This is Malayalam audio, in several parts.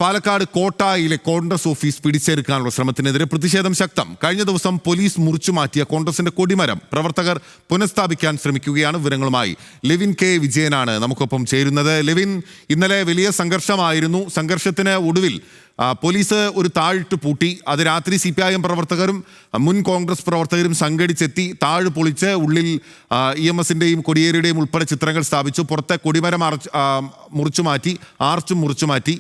പാലക്കാട് കോട്ടായിലെ കോൺഗ്രസ് ഓഫീസ് പിടിച്ചെടുക്കാനുള്ള ശ്രമത്തിനെതിരെ പ്രതിഷേധം ശക്തം. കഴിഞ്ഞ ദിവസം പോലീസ് മുറിച്ചുമാറ്റിയ കോൺഗ്രസിന്റെ കൊടിമരം പ്രവർത്തകർ പുനഃസ്ഥാപിക്കാൻ ശ്രമിക്കുകയാണ്. വിവരങ്ങളുമായി ലെവിൻ കെ വിജയനാണ് നമുക്കൊപ്പം ചേരുന്നത്. ലെവിൻ, ഇന്നലെ വലിയ സംഘർഷമായിരുന്നു. സംഘർഷത്തിന് ഒടുവിൽ പോലീസ് ഒരു താഴിട്ട് പൂട്ടി. അത് രാത്രി CPIM പ്രവർത്തകരും മുൻ കോൺഗ്രസ് പ്രവർത്തകരും സംഘടിച്ചെത്തി താഴ് പൊളിച്ച് ഉള്ളിൽ EMSന്റെയും കൊടിയേരിയുടെയും ഉൾപ്പെടെ ചിത്രങ്ങൾ സ്ഥാപിച്ചു. പുറത്തെ കൊടിമരം മുറിച്ചുമാറ്റി, ആർച്ചും മുറിച്ചുമാറ്റി.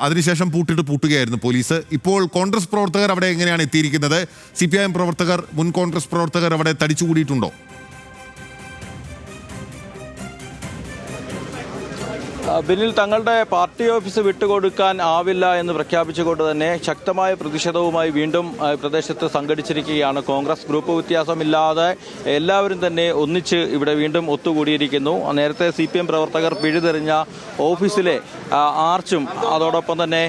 അതിനുശേഷം പൂട്ടുകയായിരുന്നു പോലീസ്. ഇപ്പോൾ കോൺഗ്രസ് പ്രവർത്തകർ അവിടെ എങ്ങനെയാണ് എത്തിയിരിക്കുന്നത്? CPIM പ്രവർത്തകർ, മുൻ കോൺഗ്രസ് പ്രവർത്തകർ അവിടെ തടിച്ചുകൂടിയിട്ടുണ്ടോ? ബിന്നിൽ തങ്ങളുടെ പാർട്ടി ഓഫീസ് വിട്ടുകൊടുക്കാൻ ആവില്ല എന്ന് പ്രഖ്യാപിച്ചുകൊണ്ട് തന്നെ ശക്തമായ പ്രതിഷേധവുമായി വീണ്ടും പ്രദേശത്ത് സംഘടിച്ചിരിക്കുകയാണ്. കോൺഗ്രസ് ഗ്രൂപ്പ് വ്യത്യാസമില്ലാതെ എല്ലാവരും തന്നെ ഒന്നിച്ച് ഇവിടെ വീണ്ടും ഒത്തുകൂടിയിരിക്കുന്നു. നേരത്തെ CPM പ്രവർത്തകർ പിഴുതെറിഞ്ഞ ഓഫീസിലെ ആർച്ചും അതോടൊപ്പം തന്നെ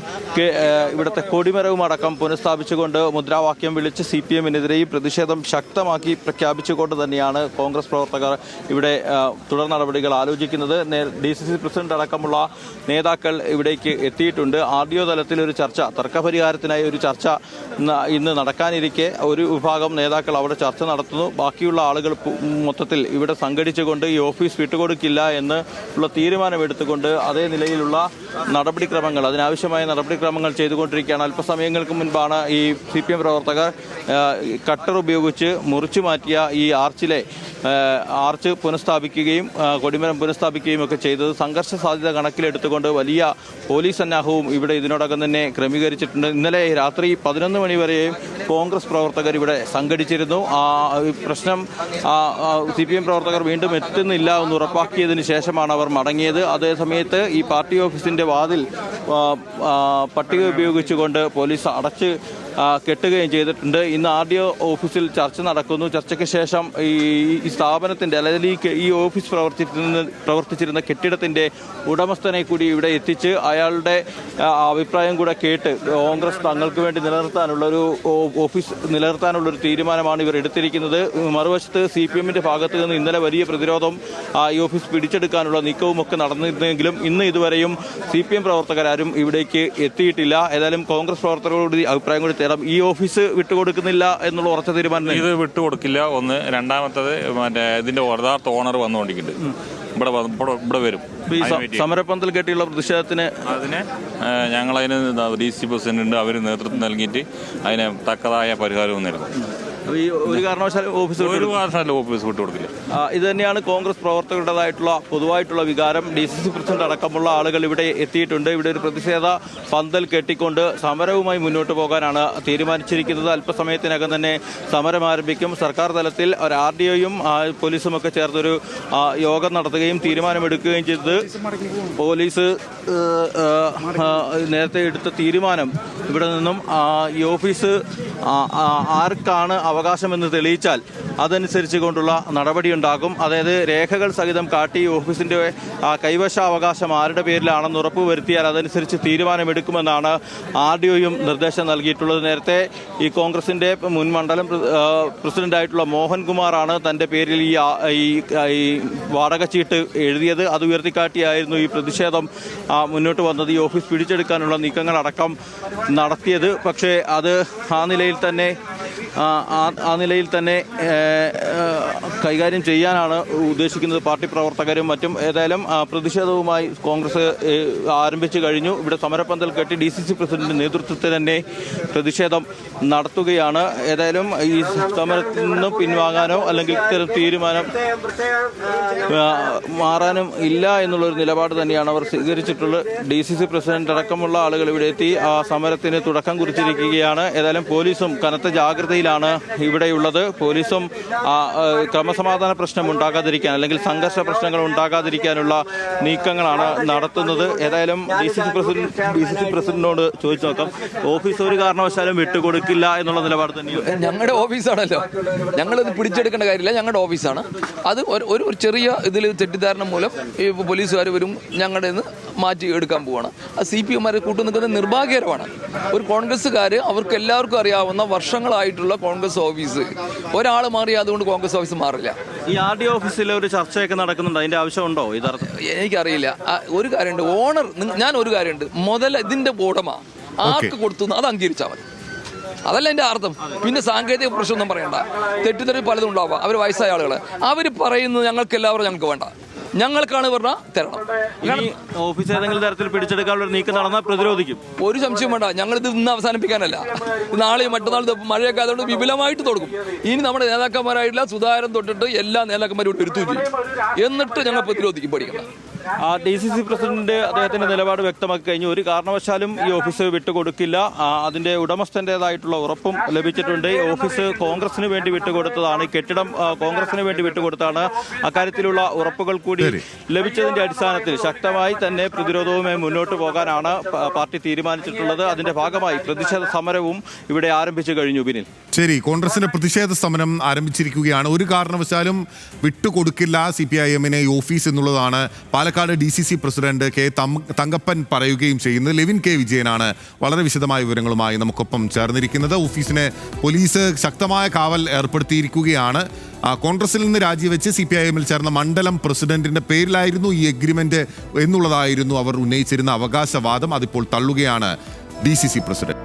ഇവിടുത്തെ കൊടിമരവും അടക്കം പുനഃസ്ഥാപിച്ചുകൊണ്ട് മുദ്രാവാക്യം വിളിച്ച് CPMനെതിരെയും പ്രതിഷേധം ശക്തമാക്കി പ്രഖ്യാപിച്ചുകൊണ്ട് തന്നെയാണ് കോൺഗ്രസ് പ്രവർത്തകർ ഇവിടെ തുടർ നടപടികൾ ആലോചിക്കുന്നത്. DCC പ്രസിഡന്റ് അടക്കമുള്ള നേതാക്കൾ ഇവിടേക്ക് എത്തിയിട്ടുണ്ട്. RDO തലത്തിൽ ഒരു ചർച്ച, തർക്കപരിഹാരത്തിനായി ഒരു ചർച്ച ഇന്ന് നടക്കാനിരിക്കെ ഒരു വിഭാഗം നേതാക്കൾ അവിടെ ചർച്ച നടത്തുന്നു. ബാക്കിയുള്ള ആളുകൾ മൊത്തത്തിൽ ഇവിടെ സംഘടിച്ചുകൊണ്ട് ഈ ഓഫീസ് വിട്ടുകൊടുക്കില്ല എന്ന് ഉള്ള തീരുമാനമെടുത്തുകൊണ്ട് അതേ നിലയിലുള്ള നടപടിക്രമങ്ങൾ, അതിനാവശ്യമായ നടപടിക്രമങ്ങൾ ചെയ്തുകൊണ്ടിരിക്കുകയാണ്. അല്പസമയങ്ങൾക്ക് മുൻപാണ് ഈ CPM പ്രവർത്തകർ കട്ടർ ഉപയോഗിച്ച് മുറിച്ചു മാറ്റിയ ഈ ആർച്ച് പുനഃസ്ഥാപിക്കുകയും കൊടിമരം പുനഃസ്ഥാപിക്കുകയും ഒക്കെ ചെയ്തത്. സംഘർഷ സാധ്യത കണക്കിലെടുത്തുകൊണ്ട് വലിയ പോലീസ് സന്നാഹവും ഇവിടെ ഇതിനോടകം തന്നെ ക്രമീകരിച്ചിട്ടുണ്ട്. ഇന്നലെ രാത്രി 11 മണി വരെയും കോൺഗ്രസ് പ്രവർത്തകർ ഇവിടെ സംഘടിച്ചിരുന്നു. പ്രശ്നം CPM പ്രവർത്തകർ വീണ്ടും എത്തുന്നില്ല എന്ന് ഉറപ്പാക്കിയതിന് ശേഷമാണ് അവർ മടങ്ങിയത്. അതേസമയത്ത് ഈ പാർട്ടി ഓഫീസിന്റെ വാതിൽ പട്ടിക ഉപയോഗിച്ചുകൊണ്ട് പോലീസ് അടച്ച് കെട്ടുകയും ചെയ്തിട്ടുണ്ട്. ഇന്ന് RDO ഓഫീസിൽ ചർച്ച നടക്കുന്നു. ചർച്ചയ്ക്ക് ശേഷം ഈ സ്ഥാപനത്തിന്റെ, അല്ലെങ്കിൽ ഈ ഓഫീസ് പ്രവർത്തിച്ചിരുന്ന കെട്ടിടത്തിന്റെ ഉടമസ്ഥനെ കൂടി ഇവിടെ എത്തിച്ച് അയാളുടെ അഭിപ്രായം കൂടെ കേട്ട് കോൺഗ്രസ് തങ്ങൾക്ക് വേണ്ടി ഓഫീസ് നിലനിർത്താനുള്ളൊരു തീരുമാനമാണ് ഇവർ എടുത്തിരിക്കുന്നത്. മറുവശത്ത് CPMന്റെ ഭാഗത്ത് നിന്ന് ഇന്നലെ വലിയ പ്രതിരോധം ഈ ഓഫീസ് പിടിച്ചെടുക്കാനുള്ള നീക്കവും ഒക്കെ നടന്നിരുന്നെങ്കിലും ഇന്ന് ഇതുവരെയും CPM പ്രവർത്തകരാരും ഇവിടേക്ക് എത്തിയിട്ടില്ല. ഏതായാലും കോൺഗ്രസ് പ്രവർത്തകരോട് അഭിപ്രായം കൂടി തേടാം. ഈ ഓഫീസ് വിട്ടുകൊടുക്കുന്നില്ല എന്നുള്ള ഉറച്ച തീരുമാനം. ഇത് വിട്ടുകൊടുക്കില്ല. ഒന്ന്. രണ്ടാമത്തത് ഇതിന്റെ യഥാർത്ഥ ഓണർ വന്നുകൊണ്ടിരിക്കുന്നുണ്ട്. ഇവിടെ വരും. സമരപ്പന്തൽ കെട്ടിയുള്ള പ്രതിഷേധത്തിന് ഞങ്ങളതിന് DC പ്രസിഡന്റ് അവർ നേതൃത്വം നൽകിയിട്ട് അതിന് തക്കതായ പരിഹാരവും നൽകും. ഒരു കാരണവശാലും ഓഫീസ് വിട്ടുകൊടുക്കില്ല. ഇത് തന്നെയാണ് കോൺഗ്രസ് പ്രവർത്തകരുടേതായിട്ടുള്ള പൊതുവായിട്ടുള്ള വികാരം. DCC പ്രസിഡന്റ് അടക്കമുള്ള ആളുകൾ ഇവിടെ എത്തിയിട്ടുണ്ട്. ഇവിടെ ഒരു പ്രതിഷേധ പന്തൽ കെട്ടിക്കൊണ്ട് സമരവുമായി മുന്നോട്ട് പോകാനാണ് തീരുമാനിച്ചിരിക്കുന്നത്. അല്പസമയത്തിനകം തന്നെ സമരം ആരംഭിക്കും. സർക്കാർ തലത്തിൽ ഒരു RDOയും പോലീസും ഒക്കെ ചേർന്നൊരു യോഗം നടത്തുകയും തീരുമാനമെടുക്കുകയും ചെയ്തത്. പോലീസ് നേരത്തെ എടുത്ത തീരുമാനം ഇവിടെ നിന്നും ഈ ഓഫീസ് ആർക്കാണ് അവകാശമെന്ന് തെളിയിച്ചാൽ അതനുസരിച്ച് കൊണ്ടുള്ള നടപടിയുണ്ടാകും. അതായത് രേഖകൾ സഹിതം കാട്ടി ഓഫീസിന്റെ കൈവശാവകാശം ആരുടെ പേരിലാണെന്ന് ഉറപ്പുവരുത്തിയാൽ അതനുസരിച്ച് തീരുമാനമെടുക്കുമെന്നാണ് RDOയും നിർദ്ദേശം നൽകിയിട്ടുള്ളത്. നേരത്തെ ഈ കോൺഗ്രസിന്റെ മുൻ മണ്ഡലം പ്രസിഡന്റായിട്ടുള്ള മോഹൻകുമാറാണ് തന്റെ പേരിൽ ഈ വാടക ചീട്ട് എഴുതിയത്. അത് ഉയർത്തിക്കാട്ടിയായിരുന്നു ഈ പ്രതിഷേധം മുന്നോട്ട് വന്നത്. ഈ ഓഫീസ് പിടിച്ചെടുക്കാനുള്ള നീക്കങ്ങളടക്കം നടത്തിയത്. പക്ഷേ അത് ആ നിലയിൽ തന്നെ കൈകാര്യം ചെയ്യാനാണ് ഉദ്ദേശിക്കുന്നത് പാർട്ടി പ്രവർത്തകരും മറ്റും. ഏതായാലും പ്രതിഷേധവുമായി കോൺഗ്രസ് ആരംഭിച്ചു കഴിഞ്ഞു. ഇവിടെ സമരപ്പന്തൽ കെട്ടി DCC പ്രസിഡന്റിന്റെ നേതൃത്വത്തിൽ തന്നെ പ്രതിഷേധം നടത്തുകയാണ്. ഏതായാലും ഈ സമരത്തിൽ നിന്ന് പിൻവാങ്ങാനോ അല്ലെങ്കിൽ ഇത്തരം തീരുമാനം മാറാനും ഇല്ല എന്നുള്ളൊരു നിലപാട് തന്നെയാണ് അവർ സ്വീകരിച്ചിട്ടുള്ളത്. DCC പ്രസിഡന്റ് അടക്കമുള്ള ആളുകൾ ഇവിടെ എത്തി സമരത്തിന് തുടക്കം കുറിച്ചിരിക്കുകയാണ്. ഏതായാലും പോലീസും കനത്ത ജാഗ്രതയിലാണ് ഇവിടെയുള്ളത്. പോലീസും ക്രമസമാധാന പ്രശ്നം ഉണ്ടാകാതിരിക്കാൻ അല്ലെങ്കിൽ സംഘർഷ പ്രശ്നങ്ങൾ ഉണ്ടാകാതിരിക്കാനുള്ള നീക്കങ്ങളാണ് നടത്തുന്നത്. ഏതായാലും DCC പ്രസിഡന്റിനോട് ചോദിച്ചു നോക്കാം. ഓഫീസ് ഒരു കാരണവശാലും വിട്ടുകൊടുക്കില്ല എന്നുള്ള നിലപാട് തന്നെയാണ്. ഞങ്ങളുടെ ഓഫീസാണല്ലോ, ഞങ്ങളിത് പിടിച്ചെടുക്കേണ്ട കാര്യമില്ല. ഞങ്ങളുടെ ഓഫീസാണ് അത്. ഒരു ചെറിയ ഇതിൽ തെറ്റിദ്ധാരണ മൂലം ഈ പോലീസുകാർ വരും, ഞങ്ങളുടെ മാറ്റി എടുക്കാൻ പോവാണ്. അത് CPM-മാരെ കൂട്ടു നിൽക്കുന്നത് നിർഭാഗ്യകരമാണ്. ഒരു കോൺഗ്രസ്സുകാർ അവർക്ക് എല്ലാവർക്കും അറിയാവുന്ന വർഷങ്ങളായിട്ടുള്ള കോൺഗ്രസ് ഓഫീസ് ഒരാൾ മാറി അതുകൊണ്ട് കോൺഗ്രസ് ഓഫീസ് മാറില്ല. ഈ RD ഓഫീസിൽ ഒരു ചർച്ചയൊക്കെ നടക്കുന്നുണ്ട്, അതിന്റെ ആവശ്യമുണ്ടോ? എനിക്കറിയില്ല. ഒരു കാര്യമുണ്ട്, ഓണർ, ഞാൻ ഒരു കാര്യമുണ്ട്, ഇതിന്റെ ഉടമ ആർക്ക് കൊടുത്തു അത് അംഗീകരിച്ചാൽ മതി. അതല്ല എൻ്റെ അർത്ഥം. പിന്നെ സാങ്കേതിക പ്രശ്നമൊന്നും പറയണ്ട. തെറ്റിദ്ധരി പലതും ഉണ്ടാവാം. അവർ വയസ്സായ ആളുകൾ അവർ പറയുന്നത് ഞങ്ങൾക്ക് എല്ലാവരും ഞങ്ങൾക്ക് വേണ്ട, ഞങ്ങൾക്കാണ് പറഞ്ഞാൽ തരണം. ഓഫീസ് ഏതെങ്കിലും തരത്തിൽ പിടിച്ചെടുക്കാനുള്ള നീക്കം നടന്നാൽ പ്രതിരോധിക്കും. ഒരു സംശയം വേണ്ട. ഞങ്ങളിത് ഇന്ന് അവസാനിപ്പിക്കാനല്ല, നാളെയും മറ്റന്നാൾ മഴയൊക്കെ അതുകൊണ്ട് വിപുലമായിട്ട് തുടങ്ങും. ഇനി നമ്മുടെ നേതാക്കന്മാരായിട്ടുള്ള സുധാകരൻ തൊട്ടിട്ട് എല്ലാ നേതാക്കന്മാരും വരുത്തുകയും ചെയ്യും. എന്നിട്ട് ഞങ്ങൾ പ്രതിരോധിക്കും, പഠിക്കണം. DCC പ്രസിഡന്റ് അദ്ദേഹത്തിന്റെ നിലപാട് വ്യക്തമാക്കി കഴിഞ്ഞു. ഒരു കാരണവശാലും ഈ ഓഫീസ് വിട്ടുകൊടുക്കില്ല. അതിന്റെ ഉടമസ്ഥന്റേതായിട്ടുള്ള ഉറപ്പും ലഭിച്ചിട്ടുണ്ട്. ഓഫീസ് കോൺഗ്രസിന് വേണ്ടി വിട്ടുകൊടുത്തതാണ്, കെട്ടിടം കോൺഗ്രസിന് വേണ്ടി വിട്ടുകൊടുത്താണ്. അക്കാര്യത്തിലുള്ള ഉറപ്പുകൾ കൂടി ലഭിച്ചതിന്റെ അടിസ്ഥാനത്തിൽ ശക്തമായി തന്നെ പ്രതിരോധവുമായി മുന്നോട്ട് പോകാനാണ് പാർട്ടി തീരുമാനിച്ചിട്ടുള്ളത്. അതിന്റെ ഭാഗമായി പ്രതിഷേധ സമരവും ഇവിടെ ആരംഭിച്ചു കഴിഞ്ഞു. ബിനിൽ, ശരി, കോൺഗ്രസിന്റെ പ്രതിഷേധ സമരം ആരംഭിച്ചിരിക്കുകയാണ്. ഒരു കാരണവശാലും വിട്ടുകൊടുക്കില്ല CPIM-നെ ഈ ഓഫീസ് എന്നുള്ളതാണ് Palakkad DCC president K Thankappan പറയുകയും ചെയ്യുന്നത്. ലെവിൻ K വിജയനാണ് വളരെ വിശദമായ വിവരങ്ങളുമായി നമുക്കൊപ്പം ചേർന്നിരിക്കുന്നത്. ഓഫീസിനെ പോലീസ് ശക്തമായ കാവൽ ഏർപ്പെടുത്തിയിരിക്കുകയാണ്. കോൺഗ്രസിൽ നിന്ന് രാജിവെച്ച് CPIM-ൽ ചേർന്ന മണ്ഡലം പ്രസിഡന്റിന്റെ പേരിലായിരുന്നു ഈ എഗ്രിമെന്റ് എന്നുള്ളതായിരുന്നു അവർ ഉന്നയിച്ചിരുന്ന അവകാശവാദം. അതിപ്പോൾ തള്ളുകയാണ് DCC പ്രസിഡന്റ്.